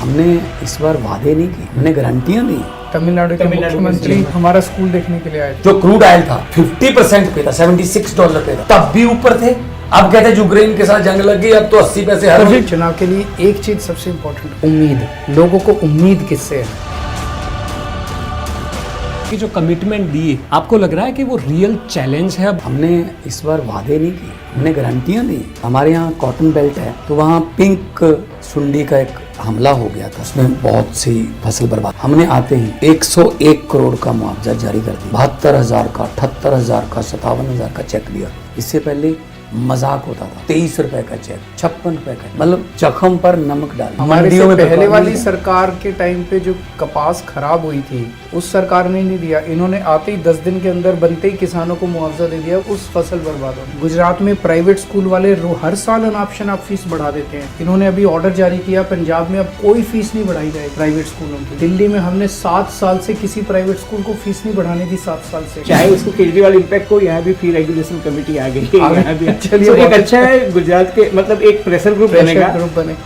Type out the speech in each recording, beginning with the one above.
हमने इस बार वादे नहीं किए, हमने गारंटियां दी। तमिलनाडु के मुख्यमंत्री हमारा स्कूल देखने के लिए आए थे। जो क्रूड ऑयल था 50% पे था, $76 पे था, तब भी ऊपर थे। अब कहते हैं यूक्रेन के साथ जंग लग गई, अब तो 80 पैसे हर तो चुनाव के लिए एक चीज सबसे इम्पोर्टेंट, उम्मीद। लोगों को उम्मीद किससे है? कि जो कमिटमेंट दिए, आपको लग रहा है कि वो रियल चैलेंज है? अब हमने इस बार वादे नहीं किए, हमने गारंटियां दी। हमारे यहाँ कॉटन बेल्ट है, तो वहाँ पिंक सुंडी का एक हमला हो गया था, उसमें बहुत सी फसल बर्बाद। हमने आते ही 101 करोड़ का मुआवजा जारी कर दिया, 72,000 का, 78,000 का, 57,000 का चेक दिया। इससे पहले मजाक होता था, 23 रुपए का चेक, 56 रुपए का, मतलब जख्म पर नमक डाल। हमारे से पहले वाली सरकार के टाइम पे जो कपास खराब हुई थी, उस सरकार ने नहीं दिया। इन्होंने आते ही 10 दिन के अंदर बनते ही किसानों को मुआवजा दे दिया, उस फसल बर्बाद हो। गुजरात में प्राइवेट स्कूल वाले हर साल अनऑप्शन आप फीस बढ़ा देते हैं। इन्होंने अभी ऑर्डर जारी किया, पंजाब में अब कोई फीस नहीं बढ़ाई जाएगी प्राइवेट स्कूलों की। दिल्ली में हमने 7 साल से किसी प्राइवेट स्कूल को फीस नहीं बढ़ाने दी, 7 साल से। चाहे उसको केजरीवाल इम्पैक्ट को, यहाँ भी फी रेगुलेशन कमिटी आ गई, यहाँ भी चलिए, एक अच्छा है गुजरात के, मतलब एक प्रेशर ग्रुप बनेगा।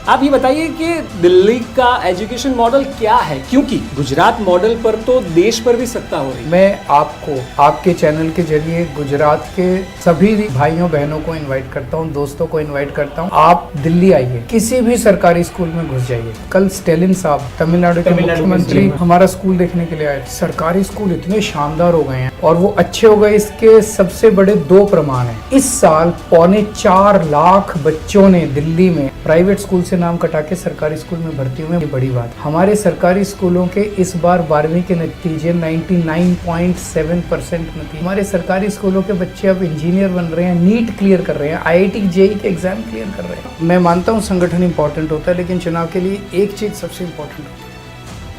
आप ये बताइए कि दिल्ली का एजुकेशन मॉडल क्या है, क्योंकि गुजरात मॉडल पर तो देश पर भी सत्ता हो रही है। मैं आपको आपके चैनल के जरिए गुजरात के सभी भाइयों बहनों को इनवाइट करता हूं, दोस्तों को इनवाइट करता हूं, आप दिल्ली आइए, किसी भी सरकारी स्कूल में घुस जाइए। कल स्टेलिन साहब, तमिलनाडु के मुख्यमंत्री, हमारा स्कूल देखने के लिए आए। सरकारी स्कूल इतने शानदार हो गए हैं और वो अच्छे हो गए, इसके सबसे बड़े 2 प्रमाण हैं। इस साल 4.25 लाख बच्चों ने दिल्ली में प्राइवेट स्कूल से नाम कटा के सरकारी स्कूल में भर्ती हुए। बड़ी बात, हमारे सरकारी स्कूलों के इस बार 12वीं के नतीजे 99.7% नतीजे। हमारे सरकारी स्कूलों के बच्चे अब इंजीनियर बन रहे हैं, नीट क्लियर कर रहे हैं, IIT JEE के एग्जाम क्लियर कर रहे हैं। मैं मानता हूँ संगठन इंपॉर्टेंट होता है, लेकिन चुनाव के लिए एक चीज सबसे इम्पोर्टेंट होती है,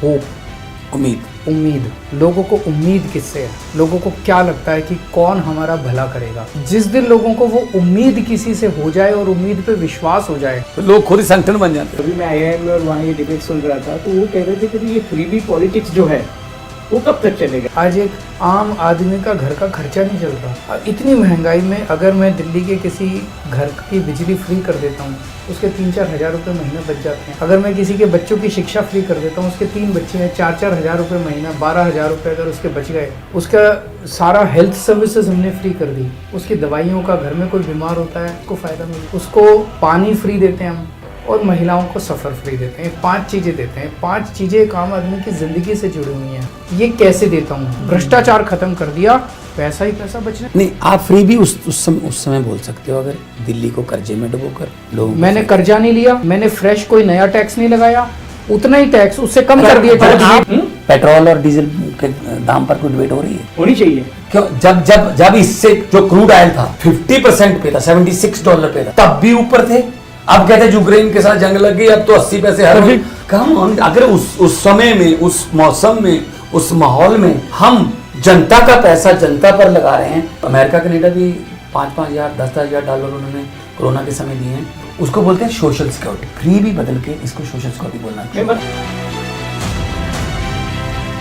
होप, उम्मीद। लोगों को उम्मीद किससे है? लोगों को क्या लगता है कि कौन हमारा भला करेगा? जिस दिन लोगों को वो उम्मीद किसी से हो जाए और उम्मीद पे विश्वास हो जाए, तो लोग खुद ही संगठन बन जाते हैं। अभी मैं IIM में और वहाँ ये डिबेट सुन रहा था, तो वो कह रहे थे कि ये फ्रीबी पॉलिटिक्स जो है वो कब तक चलेगा? आज एक आम आदमी का घर का खर्चा नहीं चल रहा। इतनी महंगाई में अगर मैं दिल्ली के किसी घर की बिजली फ्री कर देता हूँ, उसके 3-4 हज़ार रुपये महीने बच जाते हैं। अगर मैं किसी के बच्चों की शिक्षा फ्री कर देता हूँ, उसके 3 बच्चे हैं, 4-4 हज़ार रुपये महीना, 12,000 रुपये अगर उसके बच गए, उसका सारा हेल्थ सर्विसेज हमने फ्री कर दी, उसकी दवाइयों का, घर में कोई बीमार होता है उसको फ़ायदा मिले, उसको पानी फ्री देते हैं हम, और महिलाओं को सफ़र फ्री देते हैं। 5 चीज़ें देते हैं। 5 चीज़ें एक आम आदमी की ज़िंदगी से जुड़ी हुई हैं। ये कैसे देता हूँ? भ्रष्टाचार खत्म कर दिया, पैसा ही पैसा बचना। नहीं, आप फ्री भी उस समय बोल सकते हो, अगर दिल्ली को कर्जे में डुबोकर लोगों। मैंने कर्जा नहीं लिया, मैंने फ्रेश कोई नया टैक्स नहीं लगाया, उतना ही टैक्स उससे कम कर दिया। पेट्रोल और डीजल के दाम पर कोई डिबेट हो रही है? होनी चाहिए। क्यों? जब इससे जो क्रूड ऑयल था 50% पे था, $76 पे था, तब भी ऊपर थे। अब कहते हैं यूक्रेन के साथ जंग लग गई, अब तो 80 पैसे हर कम। अगर उस समय में, उस मौसम में, उस माहौल में हम जनता का पैसा जनता पर लगा रहे हैं। अमेरिका कनाडा भी 5-5 हज़ार, 10-10 हज़ार डॉलर उन्होंने कोरोना के समय दिए हैं। उसको बोलते हैं सोशल सिक्योरिटी। फ्री भी बदल के इसको सोशल सिक्योरिटी बोलना चाहिए।